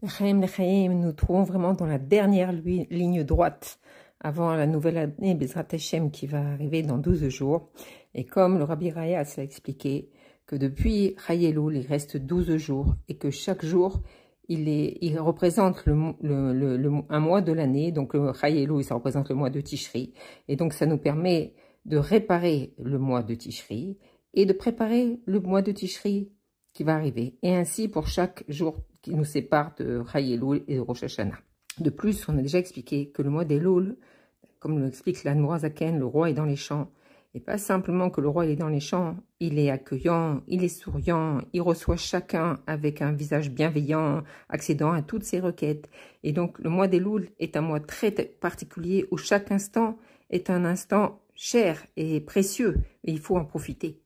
L'Chaim, nous trouvons vraiment dans la dernière ligne droite avant la nouvelle année Bezrat Hashem qui va arriver dans 12 jours. Et comme le Rabbi Rayas l'a expliqué, que depuis Chayeloul, il reste 12 jours et que chaque jour, il représente un mois de l'année. Donc le Chayeloul, ça représente le mois de Tishri. Et donc ça nous permet de réparer le mois de Tishri et de préparer le mois de Tishri qui va arriver. Et ainsi pour chaque jour qui nous sépare de Chayeloul et de Rosh Hashanah. De plus, on a déjà expliqué que le mois d'Elul, comme l'explique l'Admor Zaken, le roi est dans les champs. Et pas simplement que le roi est dans les champs, il est accueillant, il est souriant, il reçoit chacun avec un visage bienveillant, accédant à toutes ses requêtes. Et donc le mois d'Elul est un mois très particulier où chaque instant est un instant cher et précieux. Et il faut en profiter.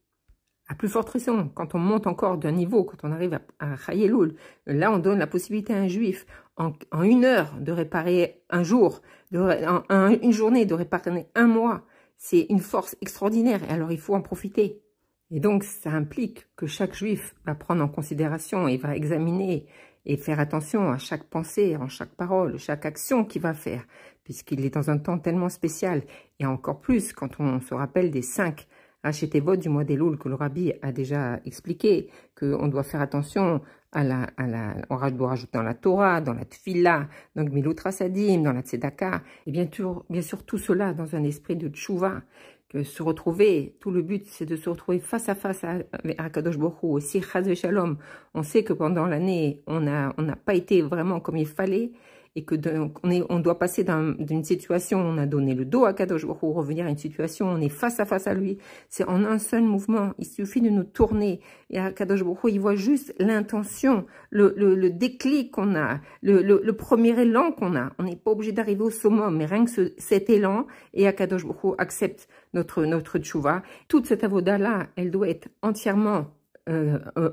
À plus forte raison, quand on monte encore d'un niveau, quand on arrive à Chayeloul, là on donne la possibilité à un juif en 1 heure de réparer un jour, une journée de réparer un mois. C'est une force extraordinaire et alors il faut en profiter. Et donc ça implique que chaque juif va prendre en considération et va examiner et faire attention à chaque pensée, à chaque parole, chaque action qu'il va faire, puisqu'il est dans un temps tellement spécial. Et encore plus quand on se rappelle des 5 Rachetevot du mois d'Elul que le Rabbi a déjà expliqué, qu'on doit faire attention on doit rajouter dans la Torah, dans la Tfila, dans le Gmilut Rasadim, dans la Tzedaka, et bien sûr tout cela dans un esprit de Tchouva, que se retrouver, tout le but c'est de se retrouver face à face à Kadosh Baruch Hu, aussi Chaz Veshalom. On sait que pendant l'année, on n'a pas été vraiment comme il fallait, et que on doit passer d'une situation où on a donné le dos à Kadosh Baruch Hu, revenir à une situation où on est face à face à lui. C'est en un seul mouvement. Il suffit de nous tourner. Et à Kadosh Baruch Hu, il voit juste l'intention, le déclic qu'on a, le premier élan qu'on a. On n'est pas obligé d'arriver au summum, mais rien que cet élan, et à Kadosh Baruch Hu accepte notre tchouva. Toute cette avoda-là, elle doit être entièrement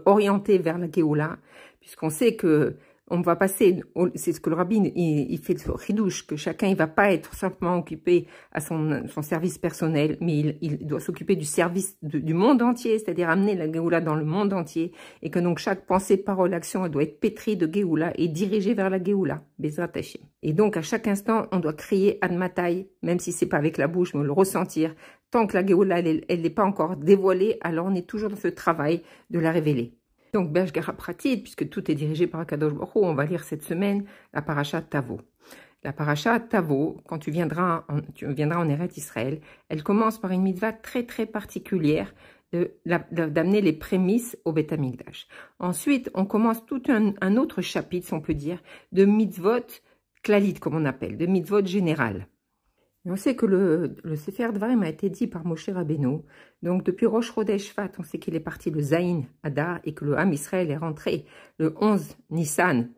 orientée vers la Géoula, puisqu'on sait que on va passer, c'est ce que le rabbin il fait le chidouche, que chacun il va pas être simplement occupé à son service personnel, mais il doit s'occuper du service du monde entier, c'est-à-dire amener la Géoula dans le monde entier, et que donc chaque pensée, parole, action, elle doit être pétrie de Géoula et dirigée vers la Géoula, Bezrat Hashem. Et donc à chaque instant, on doit crier Admatai, même si c'est pas avec la bouche, mais le ressentir. Tant que la Géoula elle n'est pas encore dévoilée, alors on est toujours dans ce travail de la révéler. Donc, Beshgara Pratit, puisque tout est dirigé par Akadosh Baruch Hu, on va lire cette semaine la paracha Tavo. La paracha Tavo, quand tu viendras en Eretz Israël, elle commence par une mitzvah très très particulière d'amener les prémices au Beth Amikdash. Ensuite, on commence tout un autre chapitre, si on peut dire, de mitzvot klalit, comme on appelle, de mitzvot générales. Et on sait que le Sefer Dvarim a été dit par Moshe Rabbeinu. Donc, depuis Rosh Chodesh Shvat, on sait qu'il est parti le Zayin Adar et que le Ham Israël est rentré le 11 Nissan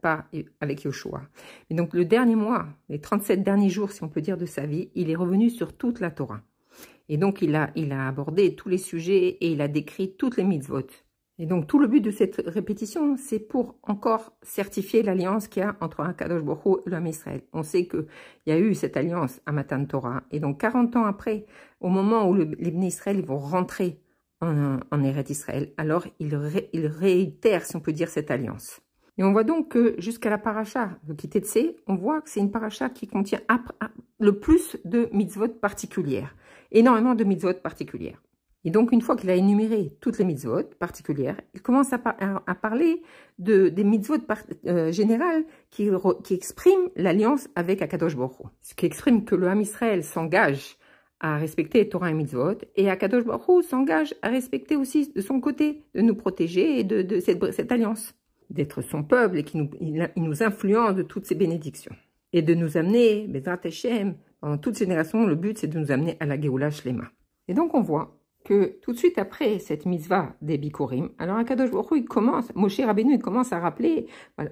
avec Yoshua. Et donc, le dernier mois, les 37 derniers jours, si on peut dire, de sa vie, il est revenu sur toute la Torah. Et donc, il a abordé tous les sujets et il a décrit toutes les mitzvot. Et donc, tout le but de cette répétition, c'est pour encore certifier l'alliance qu'il y a entre Akadosh Baruch Hu et l'homme Israël. On sait qu'il y a eu cette alliance à Matan Torah. Et donc, 40 ans après, au moment où les Bnei Israël vont rentrer en Eretz Israël, alors ils réitèrent, si on peut dire, cette alliance. Et on voit donc que jusqu'à la paracha de Kitetsé, on voit que c'est une paracha qui contient le plus de mitzvot particulières. Énormément de mitzvot particulières. Et donc, une fois qu'il a énuméré toutes les mitzvot particulières, il commence à parler des mitzvot générales qui expriment l'alliance avec Akadosh Baruch Hu. Ce qui exprime que le Ham Israël s'engage à respecter Torah et mitzvot, et Akadosh Baruch Hu s'engage à respecter aussi de son côté, de nous protéger et de cette alliance, d'être son peuple et qu'il nous influence de toutes ses bénédictions. Et de nous amener, Bezrat Hashem, pendant toute génération, le but c'est de nous amener à la Géoula Shlema. Et donc on voit que tout de suite après cette mitzvah des Bikurim, alors Akadosh Baruch Hu, Moshe Rabbeinu, il commence à rappeler,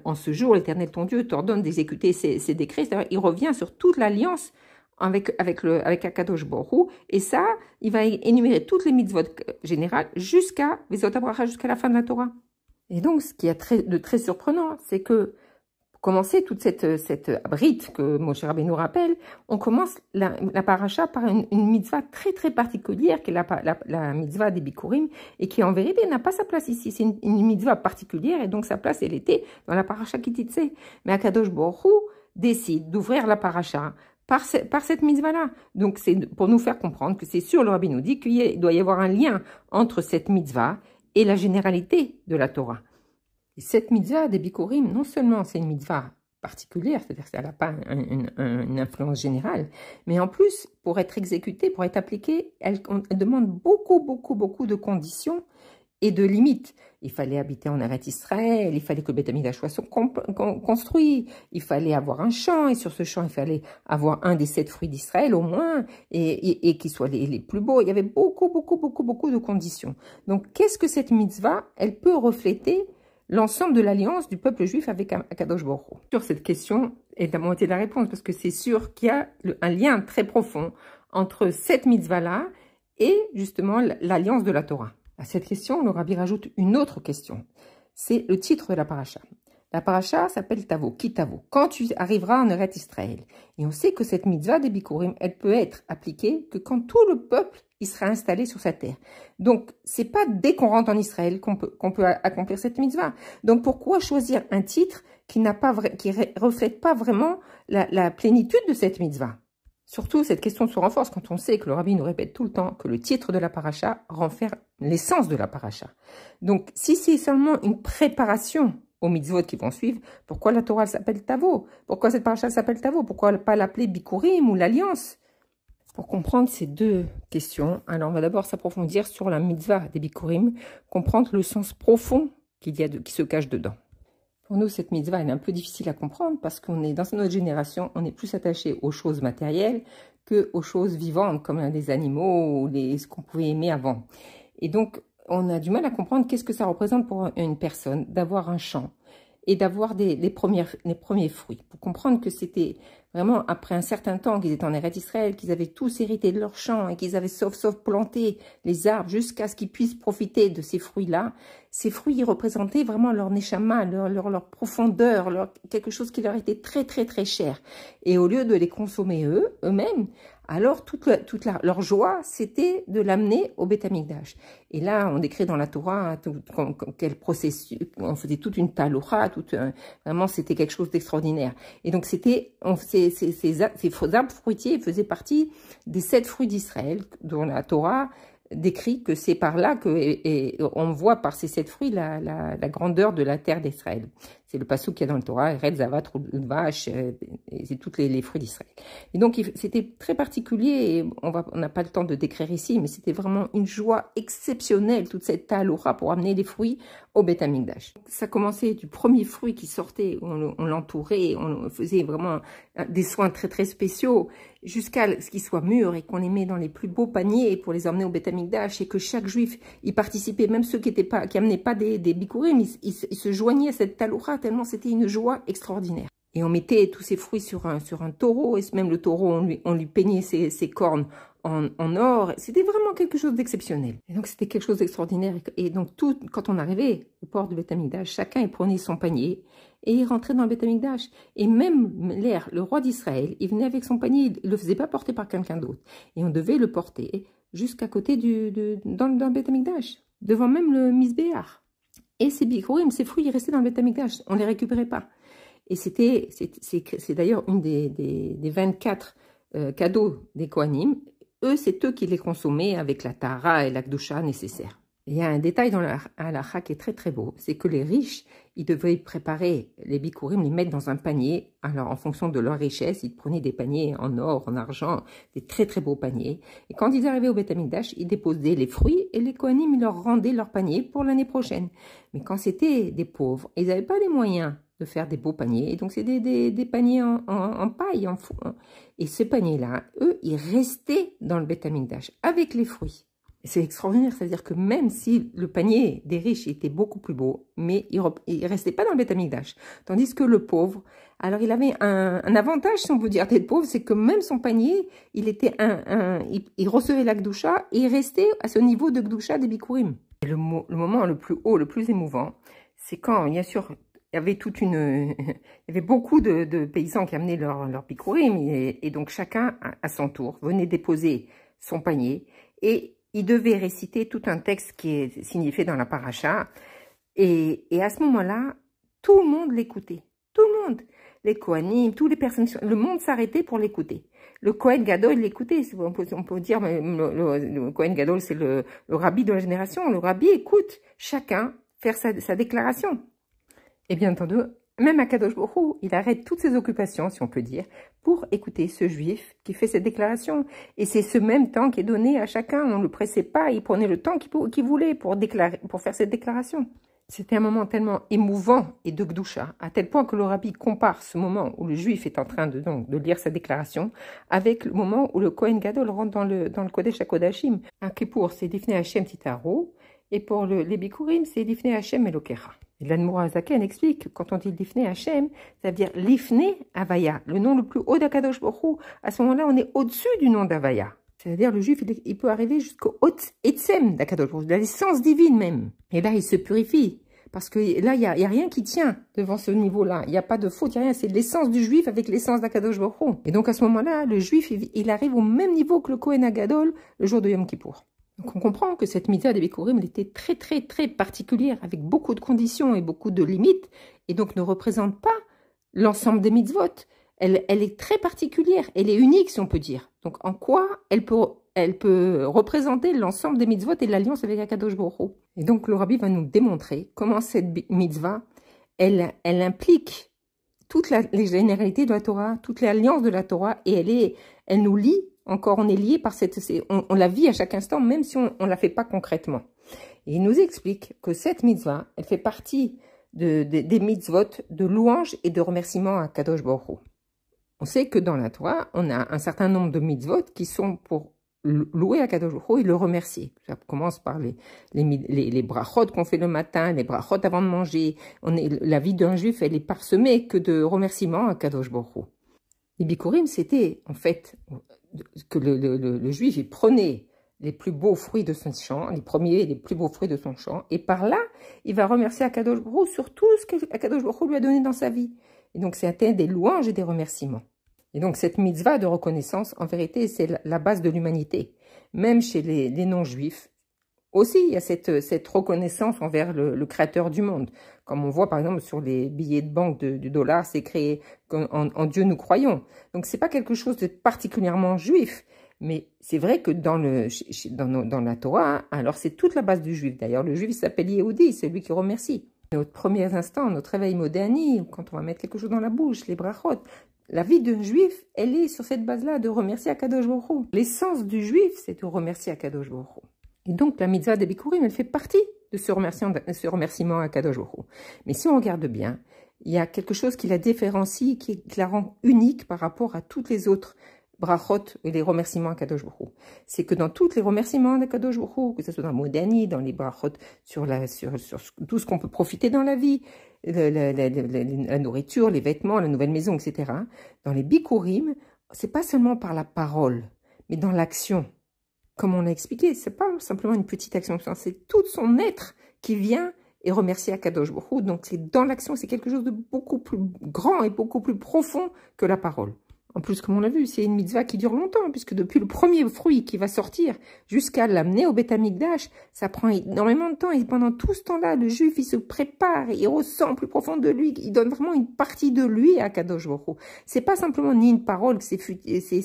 en ce jour, l'Éternel ton Dieu t'ordonne d'exécuter ses décrets, c'est-à-dire il revient sur toute l'alliance avec Akadosh Baruch Hu, et ça, il va énumérer toutes les mitzvot générales jusqu'à Vezot HaBracha, jusqu'à la fin de la Torah. Et donc, ce qui est de très surprenant, c'est que Pour commencer toute cette brite que Moshe Rabbeinu nous rappelle, on commence la paracha par une mitzvah très très particulière, qui est la mitzvah des Bikurim, et qui en vérité n'a pas sa place ici. C'est une mitzvah particulière, et donc sa place, elle était dans la paracha Kititse. Mais Akadosh Baruch Hu décide d'ouvrir la paracha par cette mitzvah-là. Donc c'est pour nous faire comprendre que c'est sûr, le Rabbi nous dit qu'il doit y avoir un lien entre cette mitzvah et la généralité de la Torah. Et cette mitzvah des Bikurim, non seulement c'est une mitzvah particulière, c'est-à-dire qu'elle n'a pas une influence générale, mais en plus, pour être exécutée, pour être appliquée, elle demande beaucoup de conditions et de limites. Il fallait habiter en Eretz Israël, il fallait que le Beth Amikdash soit construit, il fallait avoir un champ, et sur ce champ, il fallait avoir un des 7 fruits d'Israël au moins, et qu'ils soient les plus beaux. Il y avait beaucoup de conditions. Donc, qu'est-ce que cette mitzvah, elle peut refléter l'ensemble de l'alliance du peuple juif avec Akadosh Baruch Hu? Sur cette question est la moitié de la réponse, parce que c'est sûr qu'il y a un lien très profond entre cette mitzvah-là et justement l'alliance de la Torah. À cette question, le Rabbi rajoute une autre question. C'est le titre de la paracha. La paracha s'appelle Tavo, qui Tavo, quand tu arriveras en Eretz Israël. Et on sait que cette mitzvah des Bikurim, elle peut être appliquée que quand tout le peuple il sera installé sur sa terre. Donc, c'est pas dès qu'on rentre en Israël qu'on peut accomplir cette mitzvah. Donc, pourquoi choisir un titre qui reflète pas vraiment la plénitude de cette mitzvah? Surtout, cette question se renforce quand on sait que le Rabbi nous répète tout le temps que le titre de la paracha renferme l'essence de la paracha. Donc, si c'est seulement une préparation aux mitzvot qui vont suivre, pourquoi la Torah s'appelle Tavo? Pourquoi cette paracha s'appelle Tavo? Pourquoi pas l'appeler Bikurim ou l'Alliance? Pour comprendre ces deux questions, alors on va d'abord s'approfondir sur la mitzvah des Bikurim, comprendre le sens profond qui se cache dedans. Pour nous, cette mitzvah, elle est un peu difficile à comprendre parce qu'on est, dans notre génération, on est plus attaché aux choses matérielles que aux choses vivantes, comme les animaux ou ce qu'on pouvait aimer avant. Et donc, on a du mal à comprendre qu'est-ce que ça représente pour une personne d'avoir un champ et d'avoir les premiers fruits. Pour comprendre que c'était vraiment après un certain temps qu'ils étaient en Eretz Israël, qu'ils avaient tous hérité de leur champ et qu'ils avaient sauf planté les arbres jusqu'à ce qu'ils puissent profiter de ces fruits-là. Ces fruits, ils représentaient vraiment leur neshama, leur profondeur, quelque chose qui leur était très cher. Et au lieu de les consommer eux-mêmes, alors toute leur joie, c'était de l'amener au Beth Amikdash. Et là, on décrit dans la Torah quel processus, on faisait toute une taloura, vraiment c'était quelque chose d'extraordinaire. Et donc ces arbres fruitiers faisaient partie des 7 fruits d'Israël, dont la Torah décrit que c'est par là on voit par ces 7 fruits la grandeur de la terre d'Israël. C'est le passouk qu'il y a dans le Torah, Eretz Zavat, Udvash, c'est tous les fruits d'Israël. Et donc c'était très particulier, et on n'a pas le temps de décrire ici, mais c'était vraiment une joie exceptionnelle, toute cette taloura pour amener les fruits au Beth Amikdash. Ça commençait du premier fruit qui sortait, on l'entourait, on faisait vraiment des soins très spéciaux, jusqu'à ce qu'ils soient mûrs et qu'on les met dans les plus beaux paniers pour les emmener au Beth Amikdash, et que chaque juif y participait, même ceux qui amenaient pas des bikurim, ils se joignaient à cette taloura, tellement c'était une joie extraordinaire. Et on mettait tous ces fruits sur un taureau, et même le taureau, on lui peignait ses cornes en or. C'était vraiment quelque chose d'exceptionnel. Et donc c'était quelque chose d'extraordinaire. Et donc quand on arrivait au port du Beth Amikdash, chacun prenait son panier et il rentrait dans le Beth Amikdash. Et même le roi d'Israël, il venait avec son panier, il le faisait pas porter par quelqu'un d'autre. Et on devait le porter jusqu'à côté dans le Beth Amikdash, devant même le Misbéach. Et ces bikurim, ces fruits, ils restaient dans le Beth Amikdash, on les récupérait pas. Et c'est d'ailleurs une des 24 cadeaux des Kohanim. Eux, c'est eux qui les consommaient avec la tahara et la kdusha nécessaires. Il y a un détail dans la halakha qui est très beau, c'est que les riches, ils devaient préparer les bikurim, les mettre dans un panier. Alors, en fonction de leur richesse, ils prenaient des paniers en or, en argent, des très beaux paniers. Et quand ils arrivaient au Beth Amikdash, ils déposaient les fruits et les Kohanim, ils leur rendaient leur panier pour l'année prochaine. Mais quand c'était des pauvres, ils n'avaient pas les moyens de faire des beaux paniers. Et donc, c'est des paniers en paille, en fou. Et ce panier-là, eux, ils restaient dans le Beth Amikdash avec les fruits. C'est extraordinaire, c'est-à-dire que même si le panier des riches était beaucoup plus beau, mais il ne restait pas dans le Beth Amikdash. Tandis que le pauvre, alors il avait un avantage, si on peut dire, d'être pauvre, c'est que même son panier, il recevait la Kdusha et il restait à ce niveau de Kdusha des Bikurim. Et le moment le plus haut, le plus émouvant, c'est quand, bien sûr, il y avait il y avait beaucoup de paysans qui amenaient leur bikurim, et donc chacun, à son tour, venait déposer son panier, et il devait réciter tout un texte qui est signifié dans la paracha, et à ce moment-là, tout le monde l'écoutait, tout le monde, les Kohanim, toutes les personnes, le monde s'arrêtait pour l'écouter. Le Kohen Gadol l'écoutait, on peut dire, le Kohen Gadol, c'est le rabbi de la génération, le rabbi écoute chacun faire sa déclaration. Et bien entendu, même Akadosh Baruch Hu, il arrête toutes ses occupations, si on peut dire, pour écouter ce juif qui fait cette déclaration. Et c'est ce même temps qui est donné à chacun. On ne le pressait pas, il prenait le temps qu'il voulait pour faire cette déclaration. C'était un moment tellement émouvant et de gdoucha, à tel point que le rabbi compare ce moment où le juif est en train de lire sa déclaration avec le moment où le Kohen Gadol rentre dans le Kodesh HaKodashim. Un Kippour, c'est Difnei Hashem Titaro, et pour les Bikurim, c'est Difnei Hashem Elokecha. Et l'Admour Hazaken explique que quand on dit Lifnei Hashem, ça veut dire Lifnei Havaya, le nom le plus haut d'Akadosh Baruch Hu. À ce moment-là, on est au-dessus du nom d'Havaya. C'est-à-dire le juif, il peut arriver jusqu'au Hot Etzem d'Akadosh Baruch Hu, de la licence divine même. Et là, il se purifie. Parce que là, il y a rien qui tient devant ce niveau-là. Il n'y a pas de faute, il n'y a rien. C'est l'essence du juif avec l'essence d'Akadosh Baruch Hu. Et donc, à ce moment-là, le juif, il arrive au même niveau que le Kohen Hagadol le jour de Yom Kippour. Donc, on comprend que cette mitzvah des Bikurim, elle était très, très, très particulière, avec beaucoup de conditions et beaucoup de limites, et donc ne représente pas l'ensemble des mitzvot. Elle est très particulière, elle est unique, si on peut dire. Donc, en quoi elle peut représenter l'ensemble des mitzvot et l'alliance avec Akadosh Baruch Hu. Et donc, le Rabbi va nous démontrer comment cette mitzvah, elle implique toutes les généralités de la Torah, toutes les alliances de la Torah, et elle nous lie. Encore, on est lié par on la vit à chaque instant, même si on la fait pas concrètement. Et il nous explique que cette mitzvah, elle fait partie des mitzvot de louange et de remerciement à Kadosh Baruch Hu. On sait que dans la Torah, on a un certain nombre de mitzvot qui sont pour louer à Kadosh Baruch Hu et le remercier. Ça commence par les brachot qu'on fait le matin, les brachot avant de manger. La vie d'un juif, elle est parsemée que de remerciements à Kadosh Baruch Hu. Les Bikurim, c'était en fait que le juif, il prenait les plus beaux fruits de son champ, les premiers et les plus beaux fruits de son champ, et par là, il va remercier Akadosh Baruch Hu sur tout ce qu'Akadosh Baruch Hu lui a donné dans sa vie. Et donc, c'est des louanges et des remerciements. Et donc, cette mitzvah de reconnaissance, en vérité, c'est la base de l'humanité. Même chez les non-juifs, aussi, il y a cette reconnaissance envers le créateur du monde. Comme on voit, par exemple, sur les billets de banque du dollar, c'est créé en Dieu nous croyons. Donc, c'est pas quelque chose de particulièrement juif. Mais c'est vrai que dans la Torah, alors c'est toute la base du juif. D'ailleurs, le juif s'appelle Yehudi, c'est lui qui remercie. Notre premier instant, notre réveil moderni, quand on va mettre quelque chose dans la bouche, les brachot, la vie d'un juif, elle est sur cette base-là de remercier Akadosh Baruch Hu. L'essence du juif, c'est de remercier Akadosh Baruch Hu. Et donc, la mitzvah des Bikurim, elle fait partie de ce remerciement à Kadosh Baruch Hu. Mais si on regarde bien, il y a quelque chose qui la différencie, qui la rend unique par rapport à toutes les autres brachot et les remerciements à Kadosh Baruch Hu. C'est que dans tous les remerciements de Kadosh Baruch Hu, que ce soit dans le Modani, dans les brachot, sur tout ce qu'on peut profiter dans la vie, la nourriture, les vêtements, la nouvelle maison, etc. Dans les Bikurim, c'est pas seulement par la parole, mais dans l'action. Comme on l'a expliqué, c'est pas simplement une petite action, c'est tout son être qui vient et remercie Akadosh Baruch Hu. Donc c'est dans l'action, c'est quelque chose de beaucoup plus grand et beaucoup plus profond que la parole. En plus, comme on l'a vu, c'est une mitzvah qui dure longtemps, puisque depuis le premier fruit qui va sortir jusqu'à l'amener au Beth Amikdash, ça prend énormément de temps. Et pendant tout ce temps-là, le juif, il se prépare, il ressent plus profond de lui, il donne vraiment une partie de lui à Kadosh Baruch Hu. C'est pas simplement ni une parole, c'est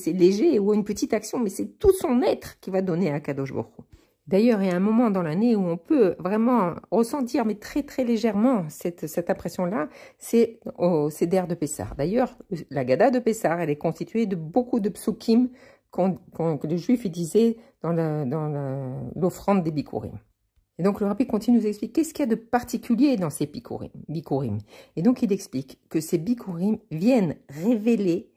léger, ou une petite action, mais c'est tout son être qui va donner à Kadosh Baruch Hu. D'ailleurs, il y a un moment dans l'année où on peut vraiment ressentir, mais très très légèrement, cette impression-là, c'est au Seder de Pessah. D'ailleurs, la Gada de Pessah, elle est constituée de beaucoup de psukim que les Juifs disaient dans l'offrande des Bikurim. Et donc, le Rabbi continue de nous expliquer qu'est-ce qu'il y a de particulier dans ces Bikurim. Et donc, il explique que ces Bikurim viennent révéler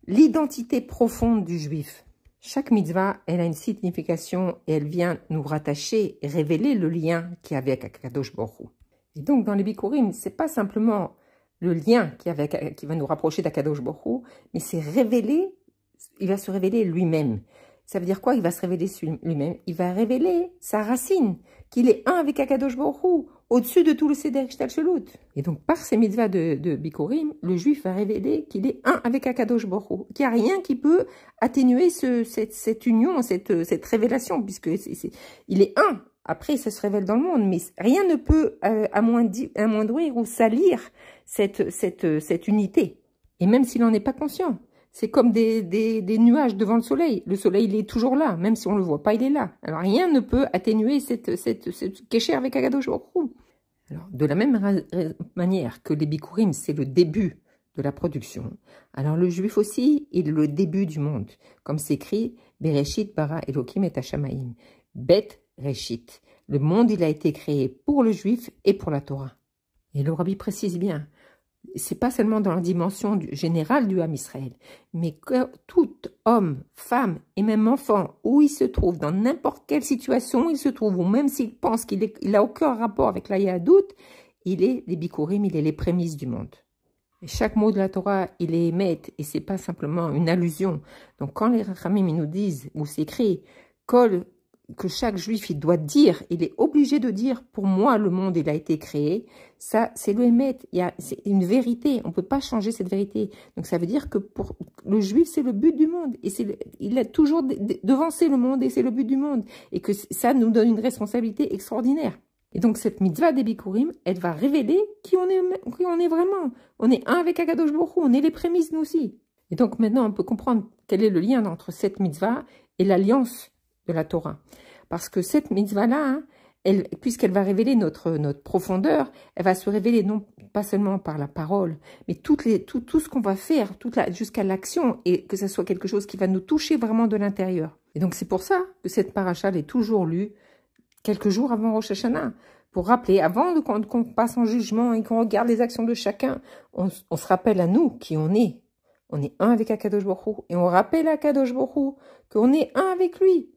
l'identité profonde du Juif. Chaque mitzvah, elle a une signification et elle vient nous rattacher et révéler le lien qu'il y a avec Akadosh Baruch Hu. Et donc, dans les Bikurim, c'est pas simplement le lien qui va nous rapprocher d'Akadosh Baruch Hu, mais c'est il va se révéler lui-même. Ça veut dire quoi? Il va se révéler lui-même. Il va révéler sa racine, qu'il est un avec Akadosh Baruch Hu, au-dessus de tout le Seder Shtalshelut. Et donc, par ces mitzvahs de Bikurim, le juif va révéler qu'il est un avec Akadosh Baruch Hu, qu'il n'y a rien qui peut atténuer cette union, cette révélation, puisque il est un. Après, ça se révèle dans le monde, mais rien ne peut amoindrir ou salir cette unité. Et même s'il n'en est pas conscient. C'est comme des nuages devant le soleil. Le soleil, il est toujours là. Même si on ne le voit pas, il est là. Alors, rien ne peut atténuer cette kécher avec Akadosh Baruch Hu. Alors, de la même manière que les Bikurim, c'est le début de la production. Alors, le juif aussi, il est le début du monde. Comme c'est écrit, Bereshit bara Elokim et Hashamaim. Bet Reshit. Le monde, il a été créé pour le juif et pour la Torah. Et le Rabbi précise bien, c'est pas seulement dans la dimension générale du Ham Israël, mais que tout homme, femme et même enfant, où il se trouve, dans n'importe quelle situation où il se trouve, ou même s'il pense qu'il n'a aucun rapport avec la Yahadout, il est les Bikurim, il est les prémices du monde. Et chaque mot de la Torah, il est émet, et c'est pas simplement une allusion. Donc quand les Rachamim nous disent, ou c'est écrit, que chaque juif, il doit dire, il est obligé de dire, pour moi, le monde, il a été créé. Ça, c'est le émet. C'est une vérité. On ne peut pas changer cette vérité. Donc, ça veut dire que pour le juif, c'est le but du monde. Et il a toujours devancé le monde et c'est le but du monde. Et que ça nous donne une responsabilité extraordinaire. Et donc, cette mitzvah des Bikurim, elle va révéler qui on est vraiment. On est un avec Akadosh Baruch Hu. On est les prémices, nous aussi. Et donc, maintenant, on peut comprendre quel est le lien entre cette mitzvah et l'alliance de la Torah. Parce que cette mitzvah-là, hein, puisqu'elle va révéler notre profondeur, elle va se révéler non pas seulement par la parole, mais tout ce qu'on va faire, jusqu'à l'action, et que ça soit quelque chose qui va nous toucher vraiment de l'intérieur. Et donc c'est pour ça que cette paracha est toujours lue quelques jours avant Rosh Hashanah, pour rappeler, avant qu'on passe en jugement et qu'on regarde les actions de chacun, on se rappelle à nous qui on est. On est un avec Akadosh Baruch Hu, et on rappelle à Akadosh Baruch Hu qu'on est un avec lui.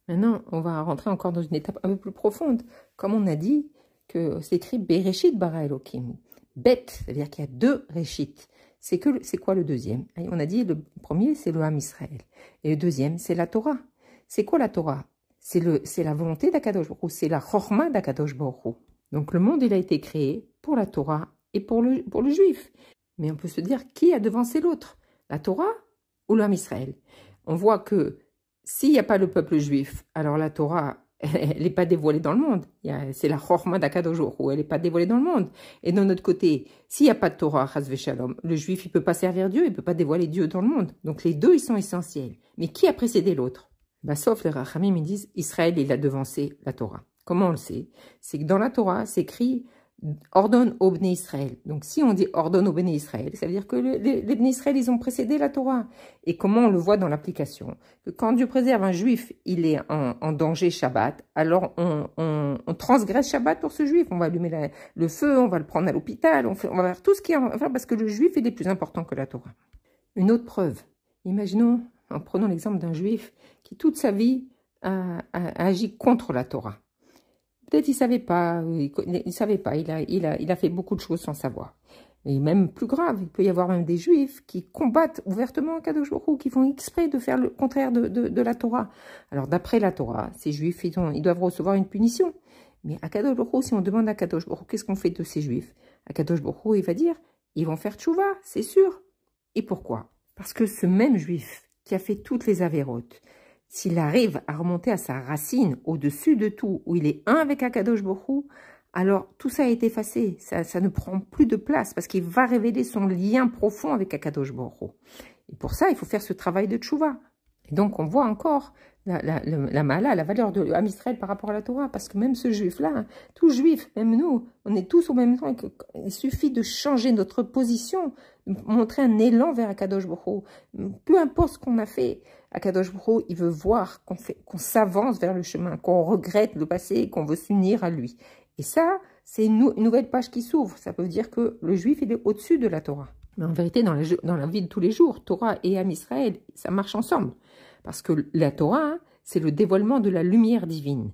Maintenant, on va rentrer encore dans une étape un peu plus profonde. Comme on a dit, que c'est écrit Bereshit bara Elokim. Bet, c'est-à-dire qu'il y a deux Reshit. C'est quoi le deuxième? On a dit le premier, c'est le Ham Israël. Et le deuxième, c'est la Torah. C'est quoi la Torah? C'est la volonté d'Akadosh Baruch Hu, c'est la Chorma d'Akadosh Baruch Hu. Donc le monde, il a été créé pour la Torah et pour le juif. Mais on peut se dire, qui a devancé l'autre? La Torah ou le Ham Israël? On voit que s'il n'y a pas le peuple juif, alors la Torah, elle n'est pas dévoilée dans le monde. C'est la Chorma d'Akadosh Baruch Hu, elle n'est pas dévoilée dans le monde. Et d'un autre côté, s'il n'y a pas de Torah, Chas v'Shalom, le juif, il ne peut pas servir Dieu, il ne peut pas dévoiler Dieu dans le monde. Donc les deux, ils sont essentiels. Mais qui a précédé l'autre? Sauf les Rachamim, ils disent, Israël, il a devancé la Torah. Comment on le sait? C'est que dans la Torah, c'est écrit ordonne au Bnei Israël. Donc si on dit ordonne au Bnei Israël, ça veut dire que les Bnei Israël, ils ont précédé la Torah. Et comment on le voit dans l'application? Que quand Dieu préserve un juif, il est en danger Shabbat, alors on transgresse Shabbat pour ce juif. On va allumer le feu, on va le prendre à l'hôpital, on va faire tout ce qu'il y a à faire parce que le juif, il est plus important que la Torah. Une autre preuve. Imaginons, en prenant l'exemple d'un juif qui toute sa vie a agi contre la Torah. Peut-être il savait pas, il a fait beaucoup de choses sans savoir. Et même plus grave, il peut y avoir même des juifs qui combattent ouvertement Akadosh Baruch Hu, qui font exprès de faire le contraire de la Torah. Alors d'après la Torah, ces juifs, ils doivent recevoir une punition. Mais Akadosh Baruch Hu, si on demande à Akadosh Baruch Hu, qu'est-ce qu'on fait de ces juifs? Akadosh Baruch Hu, il va dire, ils vont faire tchouva, c'est sûr. Et pourquoi? Parce que ce même juif qui a fait toutes les avérotes, s'il arrive à remonter à sa racine, au-dessus de tout, où il est un avec Akadosh Baruch Hu, alors tout ça est effacé, ça ne prend plus de place, parce qu'il va révéler son lien profond avec Akadosh Baruch Hu. Et pour ça, il faut faire ce travail de tchouva. Et donc, on voit encore la mala, la valeur de Ham Israël par rapport à la Torah, parce que même ce juif-là, hein, tout juif, même nous, on est tous au même temps, il suffit de changer notre position, de montrer un élan vers Akadosh Baruch Hu. Peu importe ce qu'on a fait, Akadosh Baruch Hu, il veut voir qu'on s'avance vers le chemin, qu'on regrette le passé, qu'on veut s'unir à lui. Et ça, c'est une nouvelle page qui s'ouvre. Ça veut dire que le juif, il est au-dessus de la Torah. Mais en vérité, dans la vie de tous les jours, Torah et Ham Israël, ça marche ensemble. Parce que la Torah, hein, c'est le dévoilement de la lumière divine.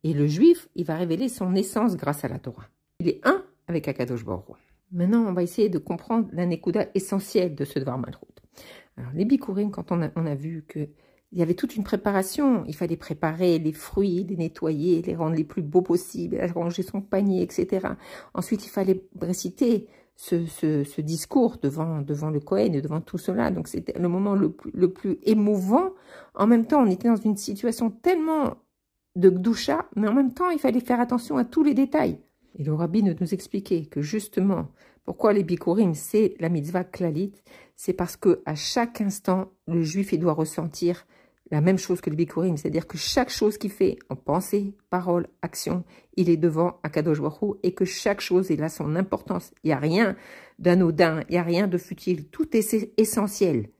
Et le juif, il va révéler son essence grâce à la Torah. Il est un avec Akadosh Baruch Hu. Maintenant, on va essayer de comprendre la nekuda essentielle de ce Dvar Malchut. Alors, les Bikurim, quand on a vu que Il y avait toute une préparation. Il fallait préparer les fruits, les nettoyer, les rendre les plus beaux possibles, ranger son panier, etc. Ensuite, il fallait réciter ce discours devant le Cohen et devant tout cela. Donc, c'était le moment le plus émouvant. En même temps, on était dans une situation tellement de gdoucha, mais en même temps, il fallait faire attention à tous les détails. Et le rabbi nous expliquait que justement, pourquoi les bikurim, c'est la mitzvah klalit, c'est parce que à chaque instant, le juif, il doit ressentir la même chose que le bikurim, c'est-à-dire que chaque chose qu'il fait en pensée, parole, action, il est devant Akadosh Baruch Hu et que chaque chose, il a son importance. Il n'y a rien d'anodin, il n'y a rien de futile, tout est essentiel.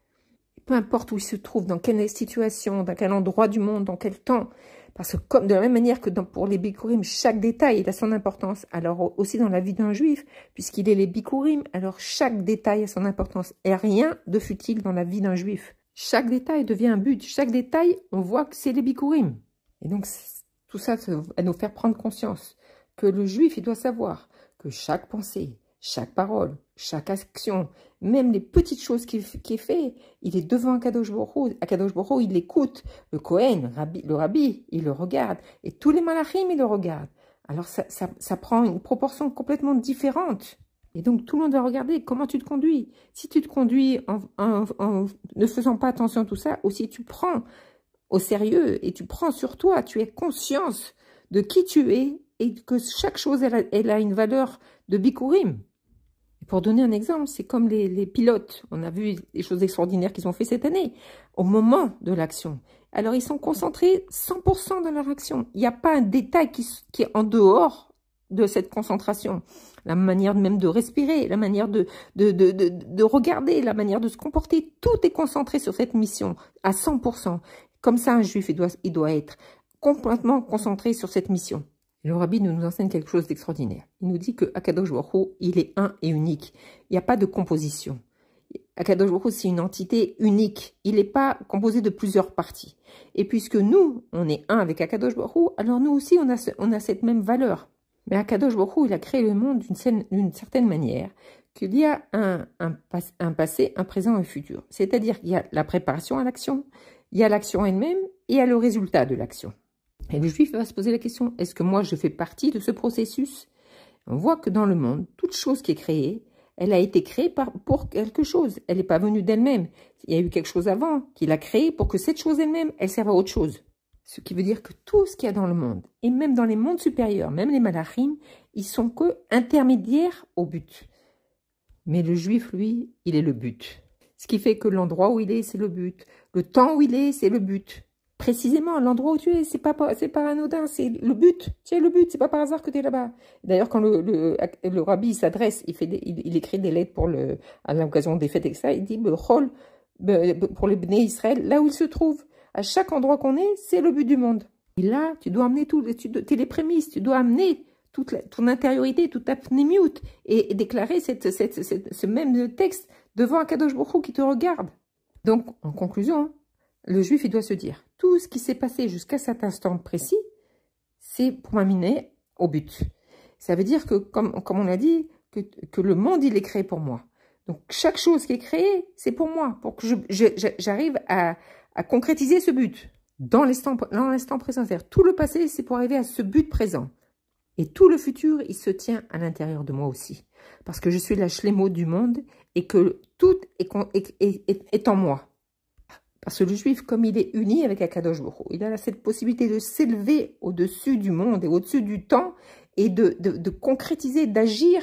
Peu importe où il se trouve, dans quelle situation, dans quel endroit du monde, dans quel temps, parce que comme de la même manière que pour les bikurim, chaque détail il a son importance, alors aussi dans la vie d'un juif, puisqu'il est les bikurim, alors chaque détail a son importance. Et rien de futile dans la vie d'un juif. Chaque détail devient un but. Chaque détail, on voit que c'est les bikurim. Et donc, tout ça va nous faire prendre conscience que le juif, il doit savoir que chaque pensée, chaque parole, chaque action, même les petites choses qu'il fait, il est devant Akadosh Baruch Hu. Akadosh Baruch Hu, il l'écoute. Le Kohen, le Rabbi, il le regarde. Et tous les malachim, ils le regardent. Alors, ça prend une proportion complètement différente. Et donc, tout le monde va regarder comment tu te conduis. Si tu te conduis en ne faisant pas attention à tout ça, ou si tu prends au sérieux et tu prends sur toi, tu as conscience de qui tu es et que chaque chose, elle a une valeur de bikurim. Pour donner un exemple, c'est comme les pilotes. On a vu les choses extraordinaires qu'ils ont fait cette année, au moment de l'action. Alors, ils sont concentrés 100% dans leur action. Il n'y a pas un détail qui est en dehors de cette concentration. La manière même de respirer, la manière de regarder, la manière de se comporter, tout est concentré sur cette mission à 100%. Comme ça, un juif, il doit être complètement concentré sur cette mission. Et le rabbi nous enseigne quelque chose d'extraordinaire. Il nous dit que Akadosh Baruch Hu, il est un et unique. Il n'y a pas de composition. Akadosh Baruch Hu, c'est une entité unique. Il n'est pas composé de plusieurs parties. Et puisque nous, on est un avec Akadosh Baruch Hu, alors nous aussi, on a cette même valeur. Mais Akadosh Baruch Hu, il a créé le monde d'une certaine manière, qu'il y a un passé, un présent et un futur. C'est-à-dire qu'il y a la préparation à l'action, il y a l'action elle-même et il y a le résultat de l'action. Et le juif va se poser la question, est-ce que moi je fais partie de ce processus? On voit que dans le monde, toute chose qui est créée, elle a été créée pour quelque chose. Elle n'est pas venue d'elle-même. Il y a eu quelque chose avant qui l'a créée pour que cette chose elle-même, elle serve à autre chose. Ce qui veut dire que tout ce qu'il y a dans le monde, et même dans les mondes supérieurs, même les malachim, ils sont que intermédiaires au but. Mais le juif, lui, il est le but. Ce qui fait que l'endroit où il est, c'est le but. Le temps où il est, c'est le but. Précisément, l'endroit où tu es, c'est pas anodin, c'est le but. Tu es le but, c'est pas par hasard que tu es là-bas. D'ailleurs, quand le rabbi s'adresse, il écrit des lettres à l'occasion des fêtes, etc. Il dit, pour les Bnei Israël, là où il se trouve, à chaque endroit qu'on est, c'est le but du monde. Et là, tu dois amener t'es les prémices, tu dois amener ton intériorité, toute ta pnémiout, et déclarer ce même texte devant Akadosh Baruch Hu qui te regarde. Donc, en conclusion, le juif, il doit se dire, tout ce qui s'est passé jusqu'à cet instant précis, c'est pour m'amener au but. Ça veut dire que, comme on l'a dit, que le monde, il est créé pour moi. Donc, chaque chose qui est créée, c'est pour moi, pour que j'arrive à concrétiser ce but dans l'instant présent. C'est-à-dire, tout le passé, c'est pour arriver à ce but présent. Et tout le futur, il se tient à l'intérieur de moi aussi. Parce que je suis la shlémo du monde et que tout est en moi. Parce que le juif, comme il est uni avec Akadosh Baruch Hu, il a cette possibilité de s'élever au-dessus du monde et au-dessus du temps et de concrétiser, d'agir.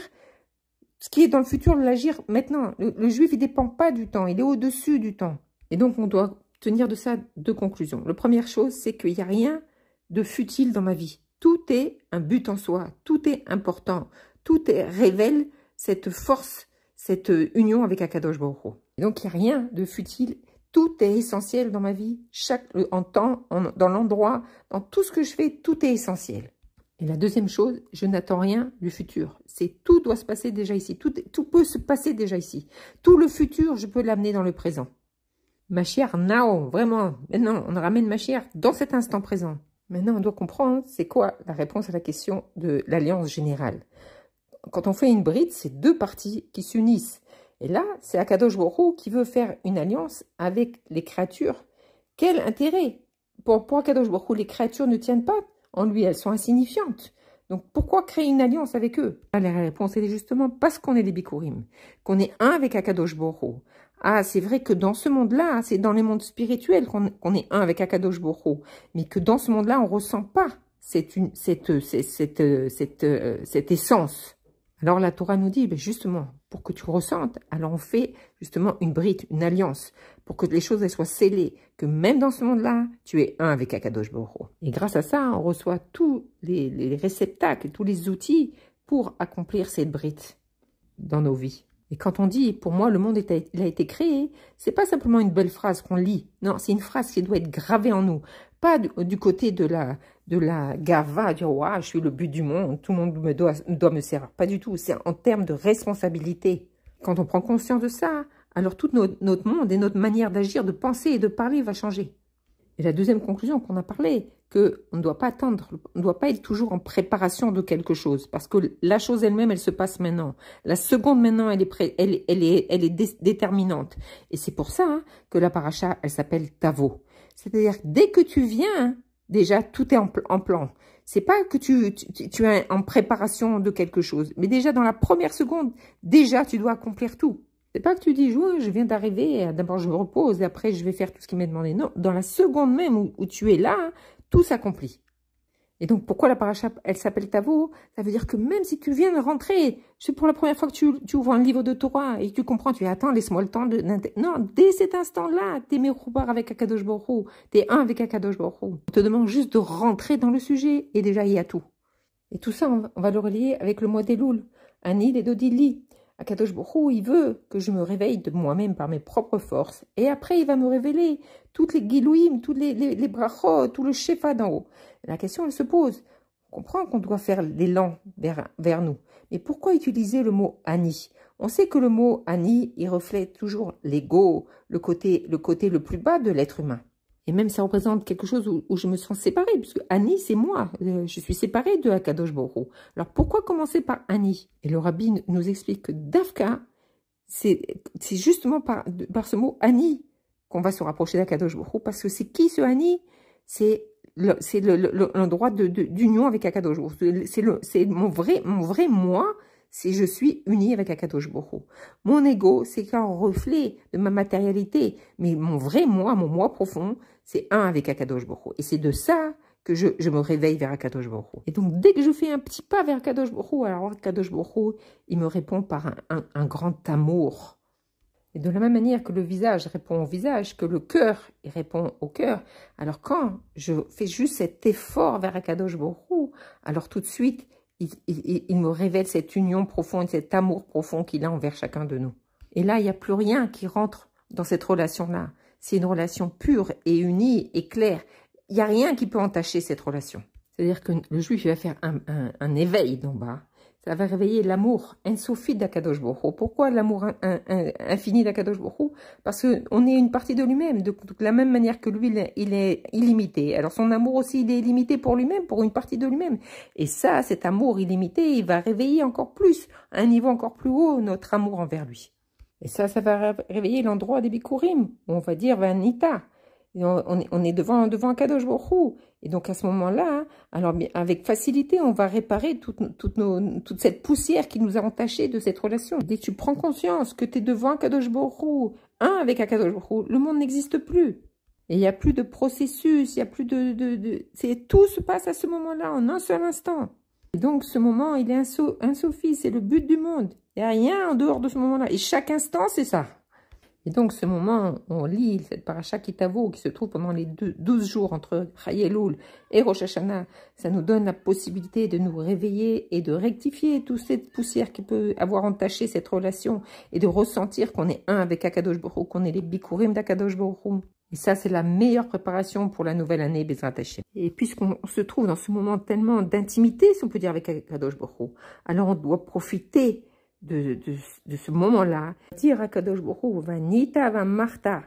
Ce qui est dans le futur, de l'agir maintenant. Le juif, il ne dépend pas du temps, il est au-dessus du temps. Et donc, on doit tenir de ça deux conclusions. La première chose, c'est qu'il n'y a rien de futile dans ma vie. Tout est un but en soi, tout est important, révèle cette force, cette union avec Akadosh Baruch Hu. Et donc, il n'y a rien de futile. Tout est essentiel dans ma vie, en temps, dans l'endroit, dans tout ce que je fais, tout est essentiel. Et la deuxième chose, je n'attends rien du futur. Tout doit se passer déjà ici, tout peut se passer déjà ici. Tout le futur, je peux l'amener dans le présent. Mashiach, now, vraiment, maintenant, on ramène Mashiach dans cet instant présent. Maintenant, on doit comprendre, c'est quoi la réponse à la question de l'alliance générale. Quand on fait une bride, c'est deux parties qui s'unissent. Et là, c'est Akadosh Baruch Hu qui veut faire une alliance avec les créatures Quel intérêt? Pour Akadosh Baruch Hu, les créatures ne tiennent pas en lui, elles sont insignifiantes. Donc pourquoi créer une alliance avec eux? La réponse est justement parce qu'on est les Bikurim, qu'on est un avec Akadosh Baruch Hu. Ah, c'est vrai que dans ce monde-là, c'est dans les mondes spirituels qu'on est un avec Akadosh Baruch Hu, mais que dans ce monde-là, on ne ressent pas cette essence. Alors la Torah nous dit, ben justement, pour que tu ressentes, alors on fait justement une brite, une alliance, pour que les choses elles soient scellées, que même dans ce monde-là, tu es un avec Akadosh Baruch Hu. Et grâce à ça, on reçoit tous les réceptacles, tous les outils pour accomplir cette brite dans nos vies. Et quand on dit, pour moi, le monde il a été créé, c'est pas simplement une belle phrase qu'on lit. Non, c'est une phrase qui doit être gravée en nous. Pas du côté de la gava, dire, ouais, je suis le but du monde, tout le monde doit me servir. Pas du tout. C'est en termes de responsabilité. Quand on prend conscience de ça, alors tout notre monde et notre manière d'agir, de penser et de parler va changer. Et la deuxième conclusion qu'on a parlé, qu'on ne doit pas attendre, on ne doit pas être toujours en préparation de quelque chose, parce que la chose elle-même, elle se passe maintenant. La seconde maintenant, elle est déterminante. Et c'est pour ça hein, que la paracha, elle s'appelle Tavo. C'est-à-dire, dès que tu viens, déjà, tout est en plan. C'est pas que tu es en préparation de quelque chose, mais déjà dans la première seconde, déjà, tu dois accomplir tout. C'est pas que tu dis, ouais, je viens d'arriver, d'abord je me repose, et après je vais faire tout ce qui m'est demandé. Non, dans la seconde même où tu es là, tout s'accomplit. Et donc, pourquoi la paracha, elle s'appelle Tavo? Ça veut dire que même si tu viens de rentrer, c'est pour la première fois que tu ouvres un livre de Torah et que tu comprends, tu dis, attends, laisse-moi le temps de... Non, dès cet instant-là, t'es meroubar avec Akadosh Baruch Hu, t'es un avec Akadosh Baruch Hu. On te demande juste de rentrer dans le sujet et déjà, il y a tout. Et tout ça, on va le relier avec le mois d'Elul, Anil et Dodili. Akadosh Baruch Hu, il veut que je me réveille de moi-même par mes propres forces. Et après, il va me révéler toutes les gilouim, toutes les brachot, tout le shefa d'en haut. La question, elle se pose. On comprend qu'on doit faire l'élan vers nous. Mais pourquoi utiliser le mot ani? On sait que le mot ani, il reflète toujours l'ego, le côté le plus bas de l'être humain. Et même ça représente quelque chose où je me sens séparée, puisque Annie, c'est moi. Je suis séparée de Akadosh Baruch Hu. Alors pourquoi commencer par Annie? Et le rabbi nous explique que Davka, c'est justement par ce mot Annie qu'on va se rapprocher d'Akadosh Baruch Hu, parce que c'est qui ce Annie? C'est l'endroit d'union avec Akadosh Baruch Hu. C'est mon vrai moi. Si je suis unie avec Akadosh Baruch Hu. Mon ego, c'est qu'un reflet de ma matérialité. Mais mon vrai moi, mon moi profond, c'est un avec Akadosh Baruch Hu. Et c'est de ça que je me réveille vers Akadosh Baruch Hu. Et donc, dès que je fais un petit pas vers Akadosh Baruch Hu, alors Akadosh Baruch Hu, il me répond par un grand amour. Et de la même manière que le visage répond au visage, que le cœur il répond au cœur, alors quand je fais juste cet effort vers Akadosh Baruch Hu, alors tout de suite, il me révèle cette union profonde, cet amour profond qu'il a envers chacun de nous. Et là, il n'y a plus rien qui rentre dans cette relation-là. C'est une relation pure et unie et claire. Il n'y a rien qui peut entacher cette relation. C'est-à-dire que le juif il va faire un éveil d'en bas. Ça va réveiller l'amour ensofi d'Akadosh Baruch Hu. Pourquoi l'amour infini d'Akadosh Baruch Hu? Parce qu'on est une partie de lui-même, de la même manière que lui, il est illimité. Alors son amour aussi, il est illimité pour lui-même, pour une partie de lui-même. Et ça, cet amour illimité, il va réveiller encore plus, à un niveau encore plus haut, notre amour envers lui. Et ça va réveiller l'endroit des Bikurim, où on va dire Vanita. On est devant Akadosh Baruch Hu. Et donc à ce moment-là, alors avec facilité, on va réparer toute cette poussière qui nous a entachés de cette relation. Dès que tu prends conscience que tu es devant Akadosh Baruch Hu, un avec Akadosh Baruch Hu, le monde n'existe plus. Et il n'y a plus de processus, il n'y a plus tout se passe à ce moment-là, en un seul instant. Et donc ce moment, il est insofis, c'est le but du monde. Il n'y a rien en dehors de ce moment-là. Et chaque instant, c'est ça. Et donc, ce moment, on lit cette paracha Kitavo qui se trouve pendant les 12 jours entre Chai Elul et Rosh Hashanah. Ça nous donne la possibilité de nous réveiller et de rectifier toute cette poussière qui peut avoir entaché cette relation et de ressentir qu'on est un avec Akadosh Baruch Hu, qu'on est les Bikurim d'Akadosh Baruch Hu. Et ça, c'est la meilleure préparation pour la nouvelle année, Bezrat Hashem. Et puisqu'on se trouve dans ce moment tellement d'intimité, si on peut dire, avec Akadosh Baruch Hu, alors on doit profiter de ce moment-là, dire à Kadosh Baruch Hu, Vanita va Martha,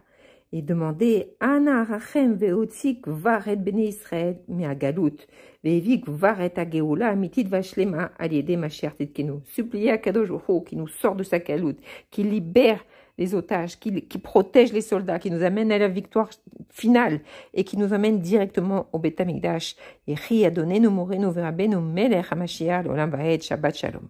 et demander Ana rachem veotzik varet bnei Israël me'agalut, ve'evik varet ageoula amitit vashlema aliede mashiach titkenu. Supplier à Kadosh Baruch Hu qui nous sort de sa galoute, qui libère les otages, qui protège les soldats, qui nous amène à la victoire finale et qui nous amène directement au Beth Amikdash. Et Ri Adonenu Morenu Verabenu Melech HaMashiach Olam Vaed Shabbat Shalom.